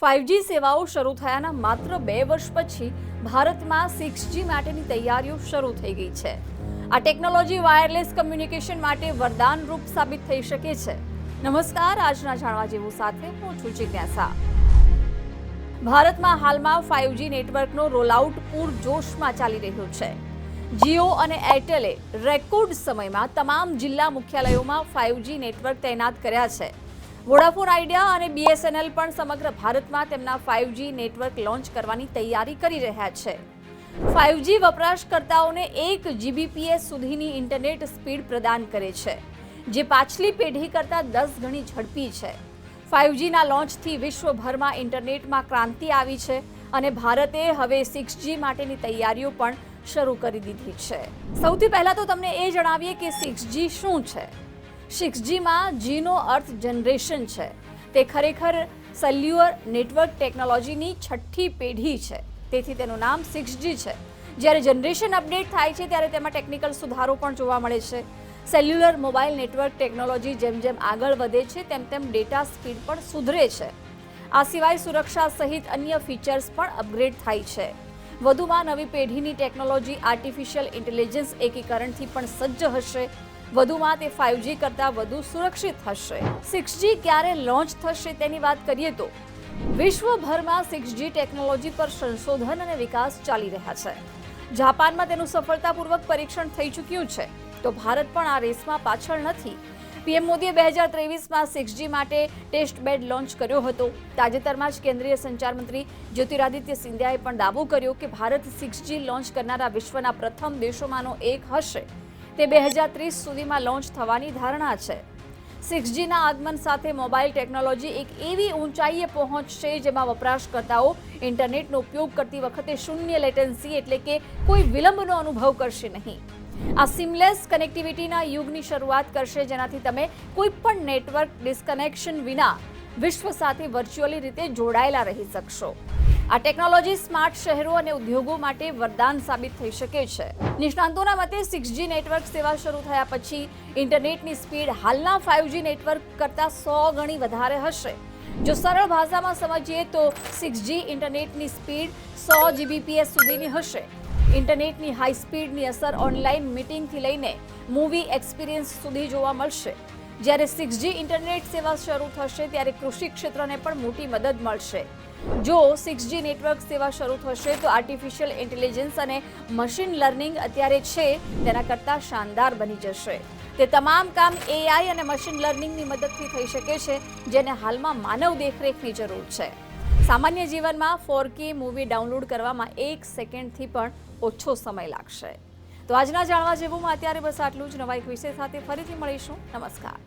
5G સેવાઓ શરૂ થયાના માત્ર 2 વર્ષ પછી ભારતમાં 6G માટેની તૈયારીઓ શરૂ થઈ ગઈ છે। આ ટેકનોલોજી વાયરલેસ કમ્યુનિકેશન માટે વરદાનરૂપ સાબિત થઈ શકે છે। નમસ્કાર, આજના જાણવા જેવું સાથે હું છું જિજ્ઞાસા। ભારતમાં હાલમાં 5G નેટવર્કનો રોલઆઉટ પૂરજોશમાં ચાલી રહ્યો છે। જીઓ અને એરટેલે રેકોર્ડ સમયમાં તમામ જિલ્લા મુખ્યાલયોમાં 5G નેટવર્ક તૈનાત કર્યા છે। વોડાફોન આઈડિયા અને BSNL પણ સમગ્ર ભારતમાં તેમના 5G નેટવર્ક લોન્ચ કરવાની તૈયારી કરી રહ્યા છે। 5G વપરાશકર્તાઓને 1 Gbps સુધીની ઇન્ટરનેટ સ્પીડ પ્રદાન કરે છે, જે પાછલી પેઢી કરતાં 10 ગણી ઝડપી છે। 5Gના લોન્ચથી વિશ્વભરમાં ઇન્ટરનેટમાં ક્રાંતિ આવી છે અને ભારતે હવે 6G માટેની તૈયારીઓ પણ શરૂ કરી દીધી છે। સૌથી પહેલા તો તમને એ જણાવીએ કે 6G શું છે। 6Gમાં Gનો અર્થ જનરેશન છે। તે ખરેખર સેલ્યુલર નેટવર્ક ટેકનોલોજીની છઠ્ઠી પેઢી છે, તેથી તેનું નામ 6G છે। જ્યારે જનરેશન અપડેટ થાય છે ત્યારે તેમાં ટેકનિકલ સુધારો પણ જોવા મળે છે। સેલ્યુલર મોબાઈલ નેટવર્ક ટેકનોલોજી જેમ જેમ આગળ વધે છે તેમ તેમ ડેટા સ્પીડ પણ સુધરે છે। આ સિવાય સુરક્ષા સહિત અન્ય ફીચર્સ પણ અપગ્રેડ થાય છે। વધુમાં નવી પેઢીની ટેકનોલોજી આર્ટિફિશિયલ ઇન્ટેલિજન્સ એકીકરણથી પણ સજ્જ હશે। વધુમાં તે 5G કરતાં વધુ સુરક્ષિત હશે। 6G ક્યારે લોન્ચ થશે તેની વાત કરીએ તો વિશ્વભરમાં 6G ટેકનોલોજી પર સંશોધન અને વિકાસ ચાલી રહ્યા છે। જાપાનમાં તેનું સફળતાપૂર્વક પરીક્ષણ થઈ ચૂક્યું છે, તો ભારત પણ આ રેસમાં પાછળ નથી। પીએમ મોદીએ 2023માં 6G માટે ટેસ્ટ બેડ લોન્ચ કર્યો હતો। તાજેતરમાં જ કેન્દ્રીય સંચાર મંત્રી જ્યોતિરાદિત્ય સિંધિયાએ પણ દાવો કર્યો કે ભારત 6G લોન્ચ કરનારા વિશ્વના પ્રથમ દેશોમાંનો એક હશે। તે 2030 સુધીમાં લોન્ચ થવાની ધારણા છે। 6Gના આગમન સાથે મોબાઈલ ટેકનોલોજી એક એવી ઊંચાઈએ પહોંચશે જેમાં વપરાશકર્તાઓ ઇન્ટરનેટનો ઉપયોગ કરતી વખતે શૂન્ય લેટન્સી એટલે કે કોઈ વિલંબનો અનુભવ કરશે નહીં। આ સિમલેસ કનેક્ટિવિટીના યુગની શરૂઆત કરશે, જેનાથી તમે કોઈ પણ નેટવર્ક ડિસ્કનેક્શન વિના વિશ્વ સાથે વર્ચ્યુઅલી રીતે જોડાયેલા રહી શકશો। આ ટેકનોલોજી સ્માર્ટ શહેરો અને ઉદ્યોગો માટે વરદાન સાબિત થઈ શકે છે। નિષ્ણાંતોના મતે 6G નેટવર્ક સેવા શરૂ થયા પછી ઇન્ટરનેટની સ્પીડ હાલના 5G નેટવર્ક કરતાં 100 ગણી વધારે હશે। જો સરળ ભાષામાં સમજીએ તો 6G ઇન્ટરનેટની સ્પીડ 100 Gbps સુધીની હશે। ઇન્ટરનેટની હાઈ સ્પીડની અસર ઓનલાઈન મીટિંગથી લઈને મૂવી એક્સપિરિયન્સ સુધી જોવા મળશે। જ્યારે 6G ઇન્ટરનેટ સેવા શરૂ થશે ત્યારે કૃષિ ક્ષેત્રને પણ મોટી મદદ મળશે। જો 6G નેટવર્ક સેવા શરૂ થશે તો આર્ટિફિશિયલ ઇન્ટેલિજન્સ અને મશીન લર્નિંગ અત્યારે છે તેના કરતાં શાનદાર બની જશે। તે તમામ કામ AI અને મશીન લર્નિંગની મદદથી થઈ શકે છે, જેને હાલમાં માનવ દેખરેખની જરૂર છે। સામાન્ય જીવનમાં 4K મૂવી ડાઉનલોડ કરવામાં 1 સેકન્ડથી પણ ઓછો સમય લાગશે। તો આજના જાણવા જેવુંમાં અત્યારે બસ આટલું જ। નવા એક વિષય સાથે ફરીથી મળીશું। નમસ્કાર।